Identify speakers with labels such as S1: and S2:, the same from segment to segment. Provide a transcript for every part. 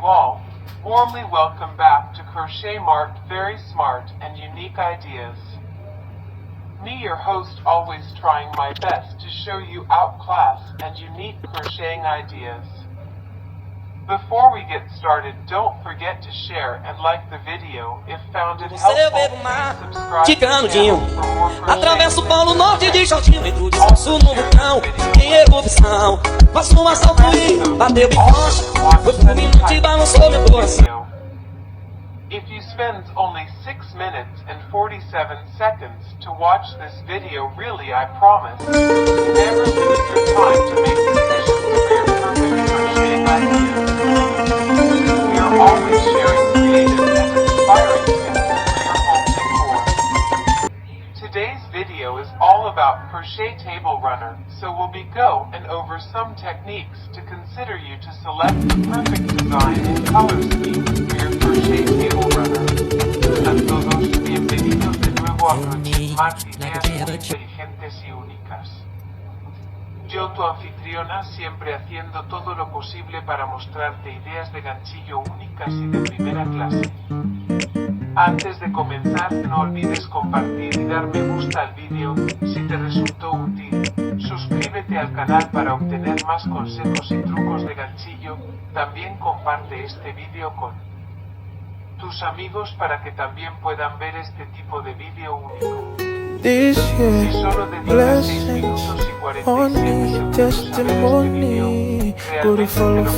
S1: all. Warmly welcome back to Crochet Mart, very smart and unique ideas. Me, your host, always trying my best to show you outclass and unique crocheting ideas. Before we get started, don't forget to share and like the video if found it helpful. Please subscribe to the channel for more crochet.
S2: Atravesso o Polo Norte de shortinho, entro de sul no vulcão, em erupção. Faço um assalto e bateu em rocha. Foi fulminante e balançou meu coração.
S1: If you spend only 6 minutes and 47 seconds to watch this video, really, I promise, you never lose your time to make decisions for your perfect crocheting ideas. We are always sharing creative and inspiring tips for your home decor. Today's video is all about crochet table runner, so we'll be going over some techniques to consider you to select the perfect design and color scheme for your crochet table runner. A todos, bienvenidos de nuevo a Crochet Mart, ideas inteligentes y únicas. Yo, tu anfitriona, siempre haciendo todo lo posible para mostrarte ideas de ganchillo únicas y de primera clase. Antes de comenzar, no olvides compartir y dar me gusta al vídeo si te resultó útil. Suscríbete al canal para obtener más consejos y trucos de ganchillo. También comparte este vídeo con tus amigos para que también puedan ver este tipo de vídeo único.
S3: This
S1: Si solo dedicas 6 minutos y 47 segundos a ver este vídeo, realmente te lo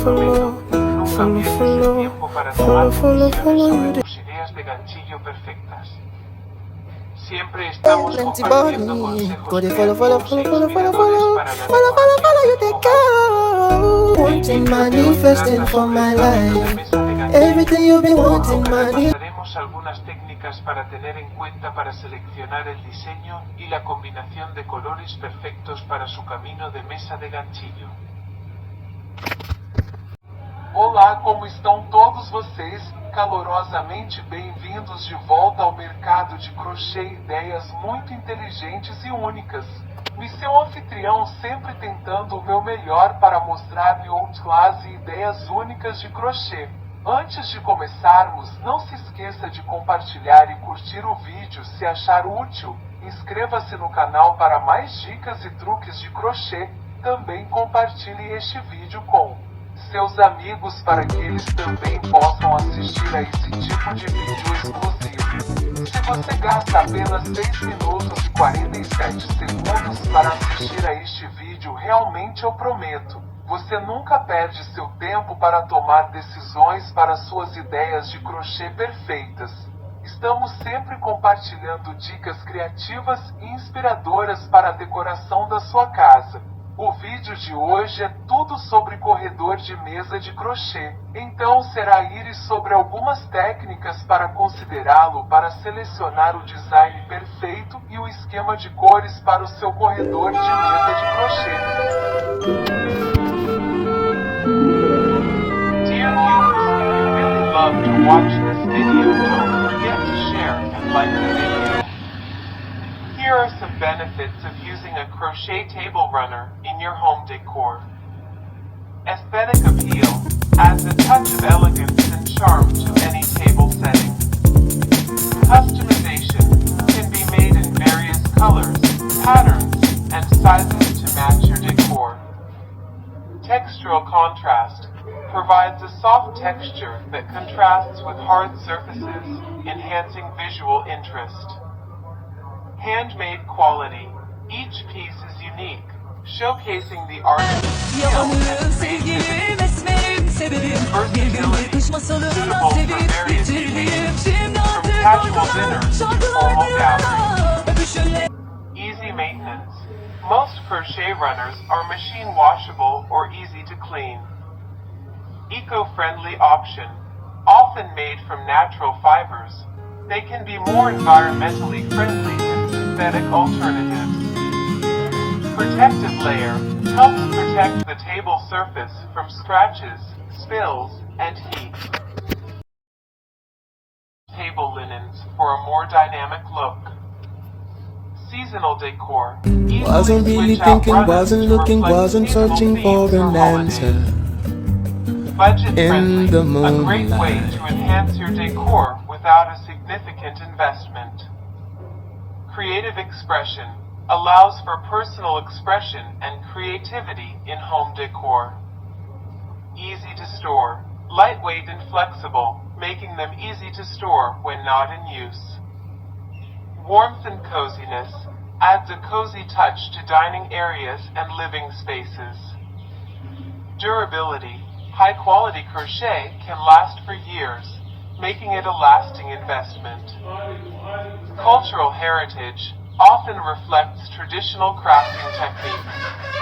S1: prometo, nunca pierdes el tiempo para tomar decisiones sobre tus ideas de ganchillo perfectas. Siempre estamos compartiendo consejos creativos e inspiradores para la decoración.
S3: wanting, manifesting for my life. Everything you've been wanting, money.
S1: Haremos algunas técnicas para tener en cuenta para seleccionar el diseño y la combinación de colores perfectos para su camino de mesa de ganchillo. Olá, como estão todos vocês? Calorosamente bem-vindos de volta ao mercado de crochê, ideias muito inteligentes e únicas. Me seu anfitrião sempre tentando o meu melhor para mostrar-lhe outclass e ideias únicas de crochê. Antes de começarmos, não se esqueça de compartilhar e curtir o vídeo se achar útil. Inscreva-se no canal para mais dicas e truques de crochê. Também compartilhe este vídeo com seus amigos para que eles também possam assistir a esse tipo de vídeo exclusivo. Se você gasta apenas 6 minutos e 47 segundos para assistir a este vídeo, realmente eu prometo, você nunca perde seu tempo para tomar decisões para suas ideias de crochê perfeitas. Estamos sempre compartilhando dicas criativas e inspiradoras para a decoração da sua casa. O vídeo de hoje é tudo sobre corredor de mesa de crochê. Então será ir sobre algumas técnicas para considerá-lo para selecionar o design perfeito e o esquema de cores para o seu corredor de mesa de crochê. Dear viewers, if you really love to watch this video, don't forget to share and like the video. Here are some benefits of using a crochet table runner in your home decor. Aesthetic appeal adds a touch of elegance and charm to any table setting. Customization can be made in various colors, patterns, and sizes to match your decor. Textural contrast provides a soft texture that contrasts with hard surfaces, enhancing visual interest. Handmade quality. Each piece is unique, showcasing the artist's skill and creativity. Versatility, suitable for various occasions, from casual dinners to formal gatherings. Easy maintenance. Most crochet runners are machine washable or easy to clean. Eco-friendly option. Often made from natural fibers, they can be more environmentally friendly than synthetic alternatives. Protective layer helps protect the table surface from scratches, spills, and heat. Table linens for a more dynamic look. Seasonal decor.
S3: Wasn't really thinking, wasn't looking, wasn't searching for an answer.
S1: Budget-friendly,
S3: in the
S1: a great way
S3: moonlight.
S1: to enhance your decor without a significant investment. Creative expression allows for personal expression and creativity in home decor. Easy to store, lightweight and flexible, making them easy to store when not in use. Warmth and coziness adds a cozy touch to dining areas and living spaces. Durability, high-quality crochet can last for years, making it a lasting investment. Cultural heritage often reflects traditional crafting techniques,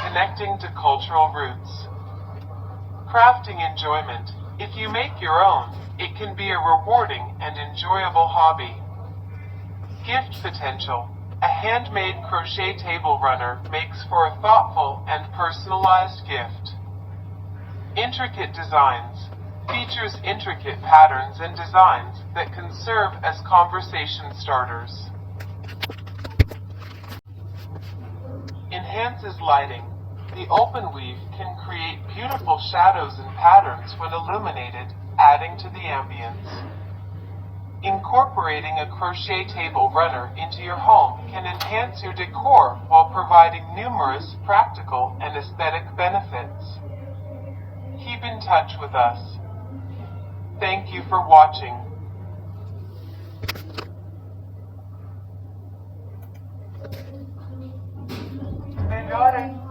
S1: connecting to cultural roots. Crafting enjoyment. If you make your own, it can be a rewarding and enjoyable hobby. Gift potential. A handmade crochet table runner makes for a thoughtful and personalized gift. Intricate designs. Features intricate patterns and designs that can serve as conversation starters. Enhances lighting. The open weave can create beautiful shadows and patterns when illuminated, adding to the ambience. Incorporating a crochet table runner into your home can enhance your decor while providing numerous practical and aesthetic benefits. Keep in touch with us. Thank you for watching. Melhorem.